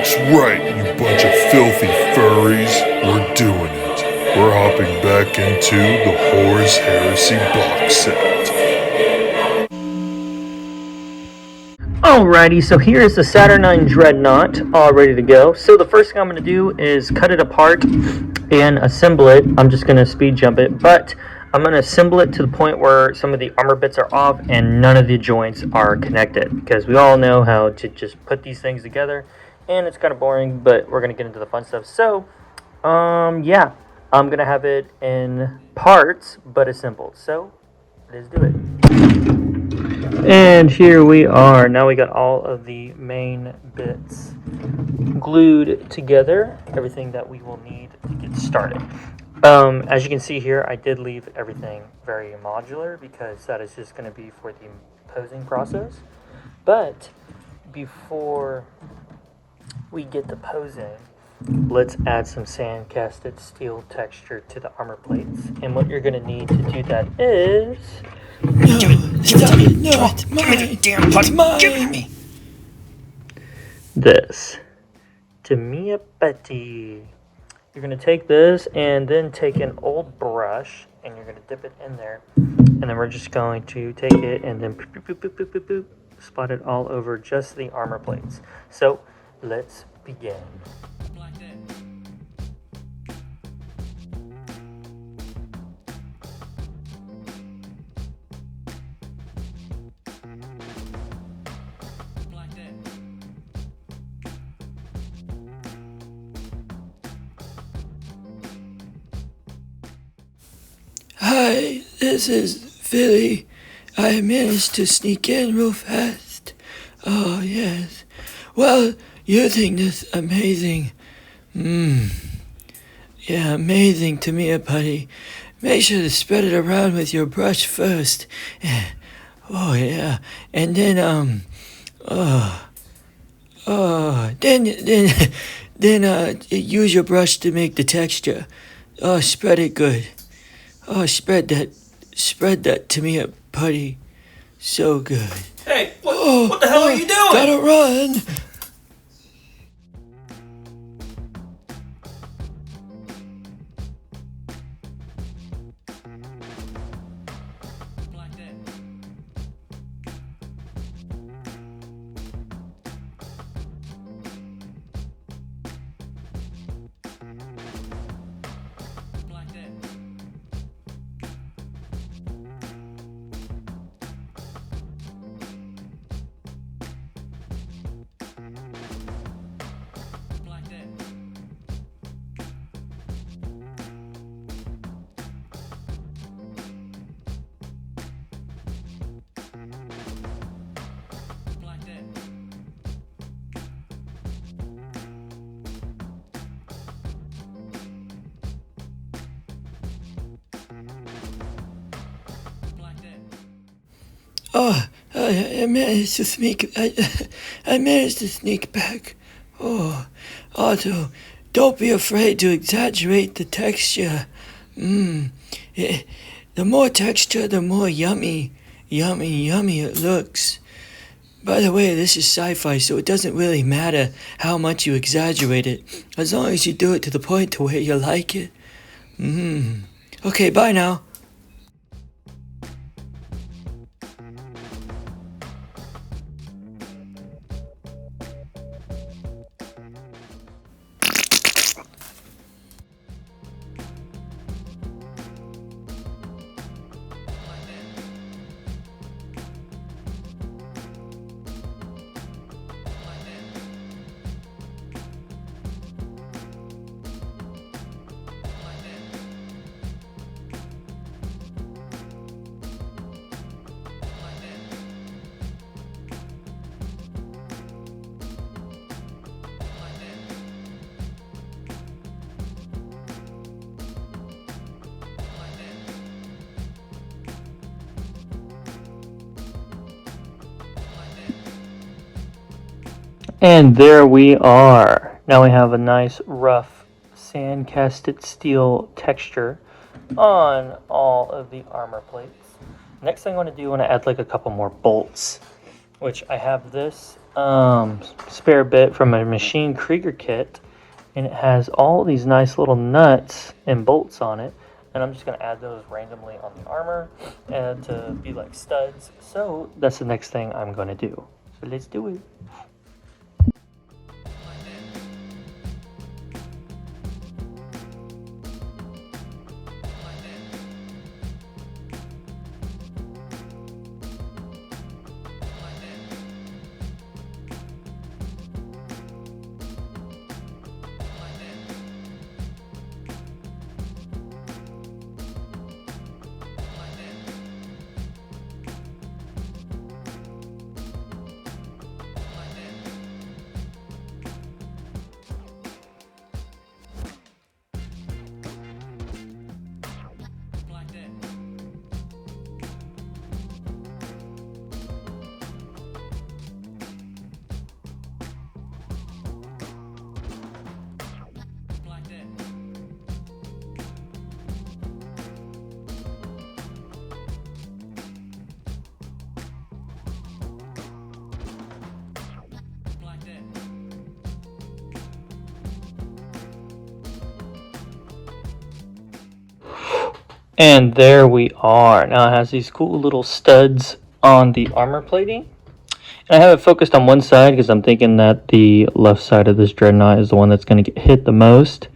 That's right, you bunch of filthy furries. We're doing it. We're hopping back into the Horus Heresy box set. Alrighty, so here's the Saturnine dreadnought all ready to go. So the first thing I'm going to do is cut it apart and assemble it. I'm just going to speed jump it, but I'm going to assemble it to the point where some of the armor bits are off and none of the joints are connected, because we all know how to just put these things together and it's kind of boring, but we're going to get into the fun stuff. So yeah, I'm going to have it in parts but assembled. So let's do it. And here we are. Now we got all of the main bits glued together, everything that we will need to get started. As you can see here, I did leave everything very modular because that is just going to be for the posing process. But before we get the posing, let's add some sand casted steel texture to the armor plates. And what you're going to need to do that is... No, stop it, no, it's mine. Give me the damn button. Give it me. This. To me a Betty. You're going to take this and then take an old brush and you're going to dip it in there. And then we're just going to take it and then boop, boop, boop, boop, boop, boop, spot it all over just the armor plates. So let's begin. Hi, this is Philly. I managed to sneak in real fast. Oh, yes. Well, you think this amazing. Yeah, amazing to me, buddy. Make sure to spread it around with your brush first. Oh, yeah. And then, then use your brush to make the texture. Oh, spread it good. Oh, spread that to me, buddy. So good. Hey, what the hell are you doing? Gotta run. I managed to sneak. I managed to sneak back. Oh, Otto, don't be afraid to exaggerate the texture. The more texture, the more yummy it looks. By the way, this is sci-fi, so it doesn't really matter how much you exaggerate it, as long as you do it to the point to where you like it. Okay, bye now. And there we are. Now we have a nice rough sand casted steel texture on all of the armor plates. Next thing I want to do, I want to add like a couple more bolts, which I have this spare bit from a machine Krieger kit, and it has all these nice little nuts and bolts on it, and I'm just going to add those randomly on the armor to be like studs. So that's the next thing I'm going to do. So let's do it. And there we are. Now it has these cool little studs on the armor plating. And I have it focused on one side because I'm thinking that the left side of this dreadnought is the one that's going to get hit the most.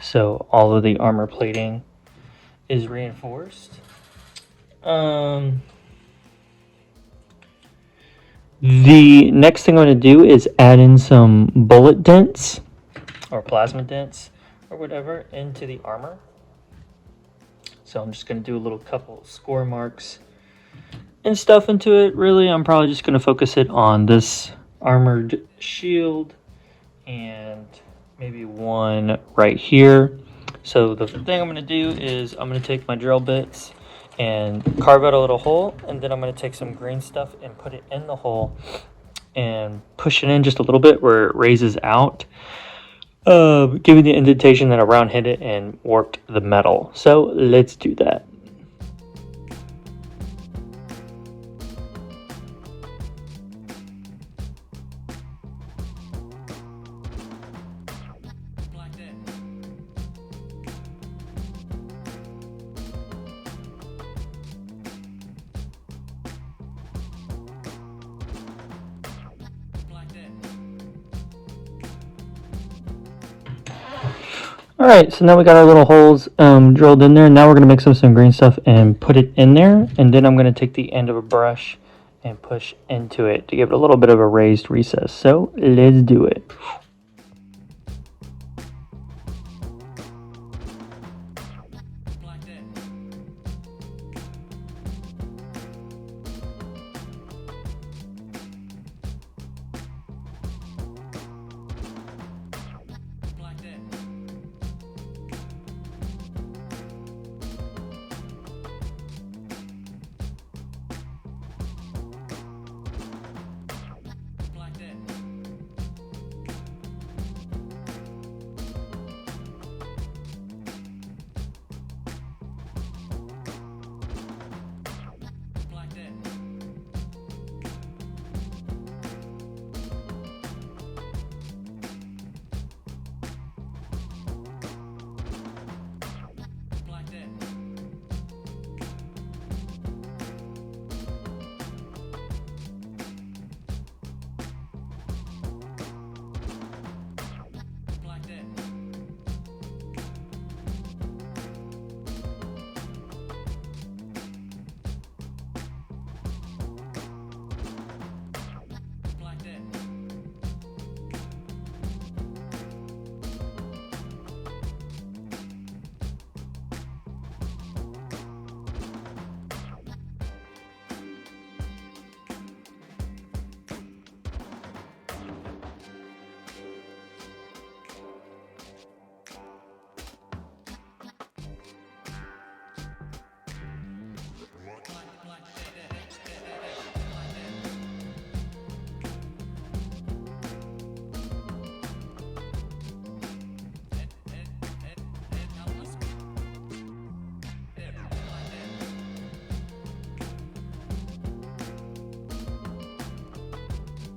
So all of the armor plating is reinforced. The next thing I'm going to do is add in some bullet dents or plasma dents or whatever into the armor. So I'm just going to do a little couple score marks and stuff into it. Really, I'm probably just going to focus it on this armored shield and maybe one right here. So the thing I'm going to do is I'm going to take my drill bits and carve out a little hole, and then I'm going to take some green stuff and put it in the hole and push it in just a little bit where it raises out. Giving the indentation that a round hit it and warped the metal. So let's do that. Alright, so now we got our little holes drilled in there. Now we're going to mix up some green stuff and put it in there. And then I'm going to take the end of a brush and push into it to give it a little bit of a raised recess. So let's do it.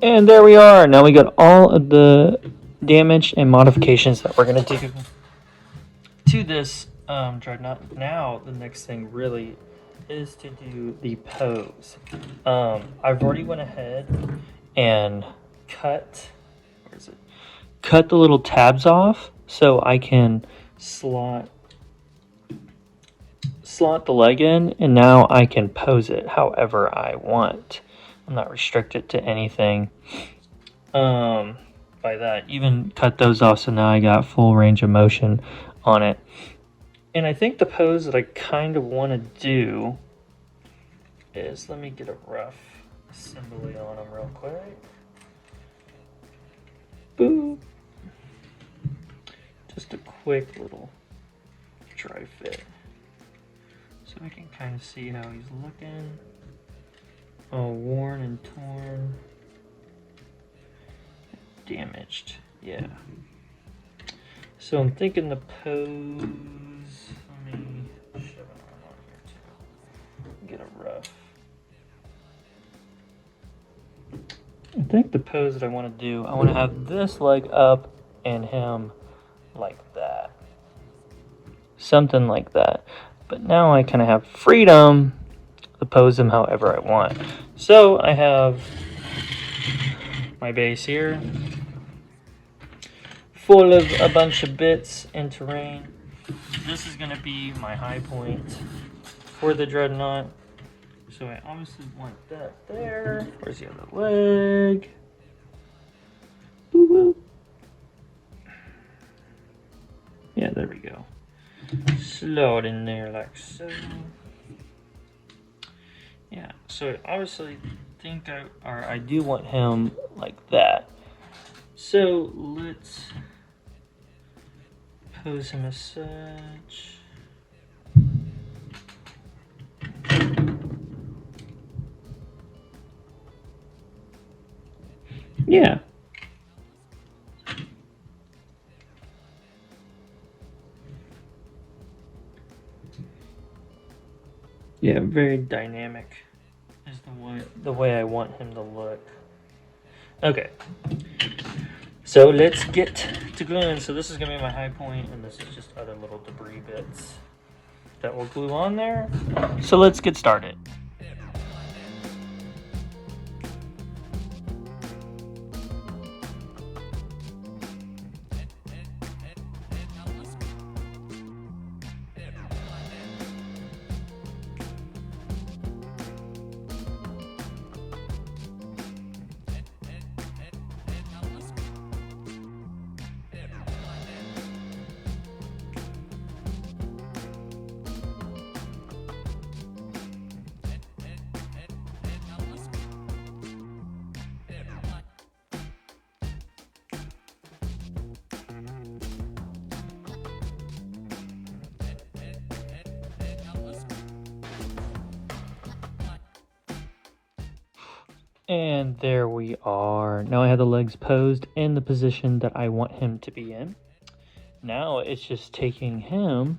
And there we are. Now we got all of the damage and modifications that we're going to do to this dreadnought. Now the next thing really is to do the pose. I've already went ahead and cut the little tabs off so I can slot the leg in, and now I can pose it however I want. I'm not restricted to anything by that. Even cut those off, so now I got full range of motion on it. And I think the pose that I kind of want to do is, let me get a rough assembly on them real quick. Boop. Just a quick little dry fit, so we can kind of see how he's looking. All worn and torn, damaged. Yeah. So I'm thinking the pose. Let me shove an arm on here too. Get a rough. I think the pose that I want to do, I want to have this leg up and him like that. Something like that. But now I kind of have freedom to pose him however I want. So I have my base here, full of a bunch of bits and terrain. This is going to be my high point for the dreadnought. So I obviously want that there. Where's the other leg? Boo boo. Yeah, there we go. Slow it in there like so. Yeah, so I obviously think I do want him like that. So let's pose him as such. Yeah. Yeah, very dynamic is the way I want him to look. Okay. So let's get to gluing. So this is gonna be my high point, and this is just other little debris bits that will glue on there. So let's get started. And there we are. Now I have the legs posed in the position that I want him to be in. Now it's just taking him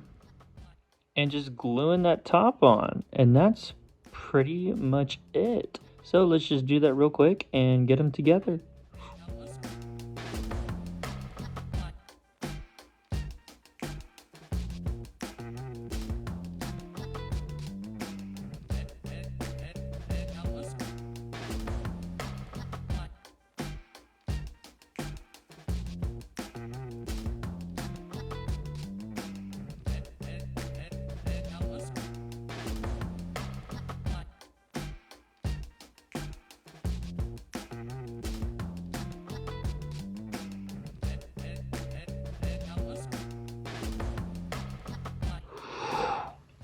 and just gluing that top on. And that's pretty much it. So let's just do that real quick and get them together.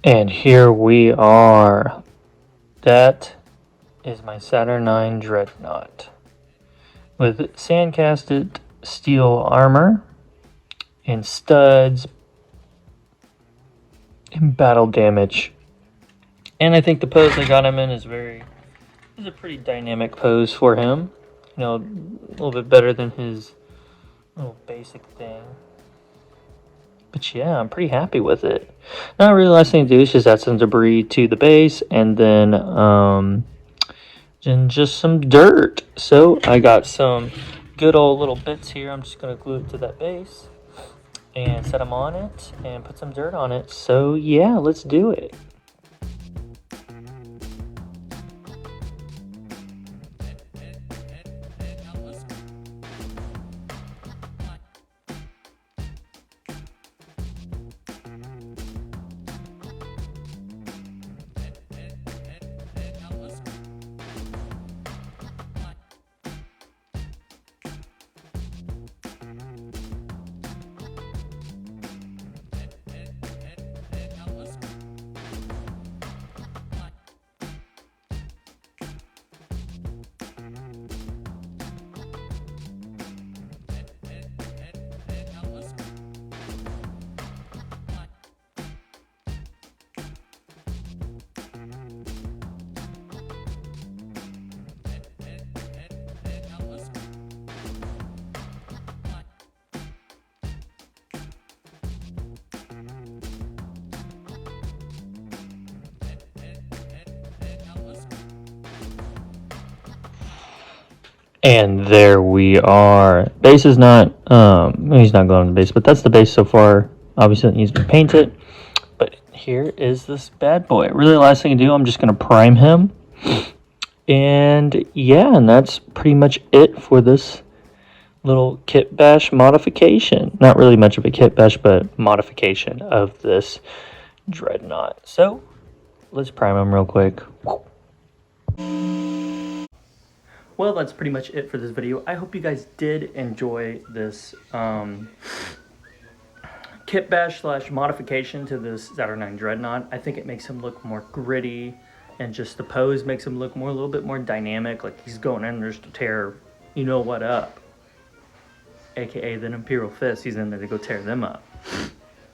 And here we are. That is my Saturnine dreadnought with sandcasted steel armor and studs and battle damage. And I think the pose I got him in is a pretty dynamic pose for him. You know, a little bit better than his little basic thing. But yeah, I'm pretty happy with it. Now, really, last thing to do is just add some debris to the base, and then and just some dirt. So I got some good old little bits here. I'm just going to glue it to that base and set them on it and put some dirt on it. So yeah, let's do it. And there we are. Base is not, he's not going on the base, but that's the base so far. Obviously, it needs to be painted. But here is this bad boy. Really, the last thing to do, I'm just going to prime him. And yeah, and that's pretty much it for this little kit bash modification. Not really much of a kit bash, but modification of this dreadnought. So let's prime him real quick. Well, that's pretty much it for this video. I hope you guys did enjoy this kit bash / modification to this Saturnine dreadnought. I think it makes him look more gritty, and just the pose makes him look a little bit more dynamic, like he's going in there to tear you know what up, aka the Imperial Fist. He's in there to go tear them up.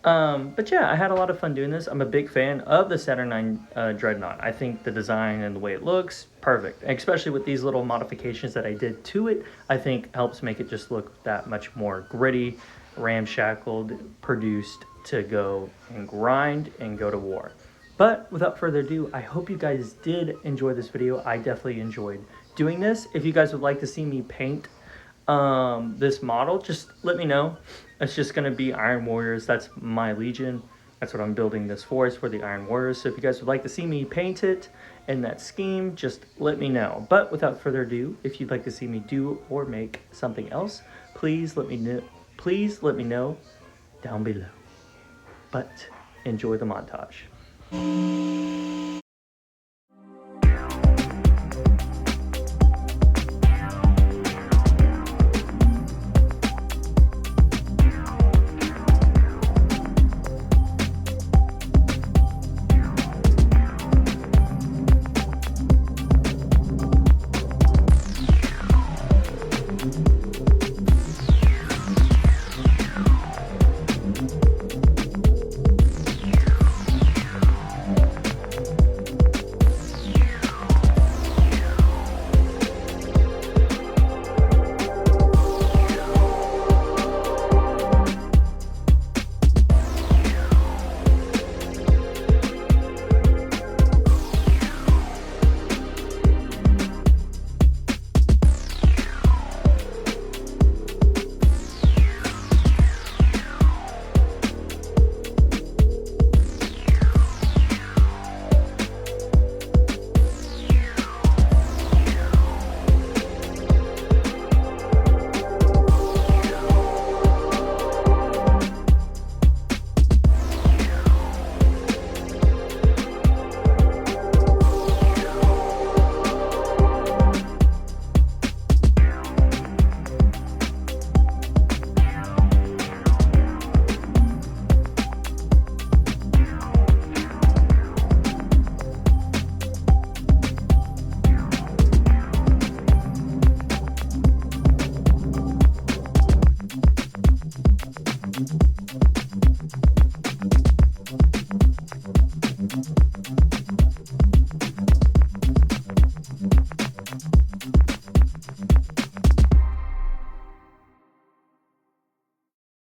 But yeah, I had a lot of fun doing this. I'm a big fan of the Saturnine dreadnought. I think the design and the way it looks, perfect. Especially with these little modifications that I did to it, I think helps make it just look that much more gritty, ramshackled, produced to go and grind and go to war. But without further ado, I hope you guys did enjoy this video. I definitely enjoyed doing this. If you guys would like to see me paint this model, just let me know. It's just going to be Iron Warriors. That's my legion. That's what I'm building this for, is for the Iron Warriors. So if you guys would like to see me paint it in that scheme, just let me know. But without further ado, if you'd like to see me do or make something else, please let me know. Please let me know down below. But enjoy the montage.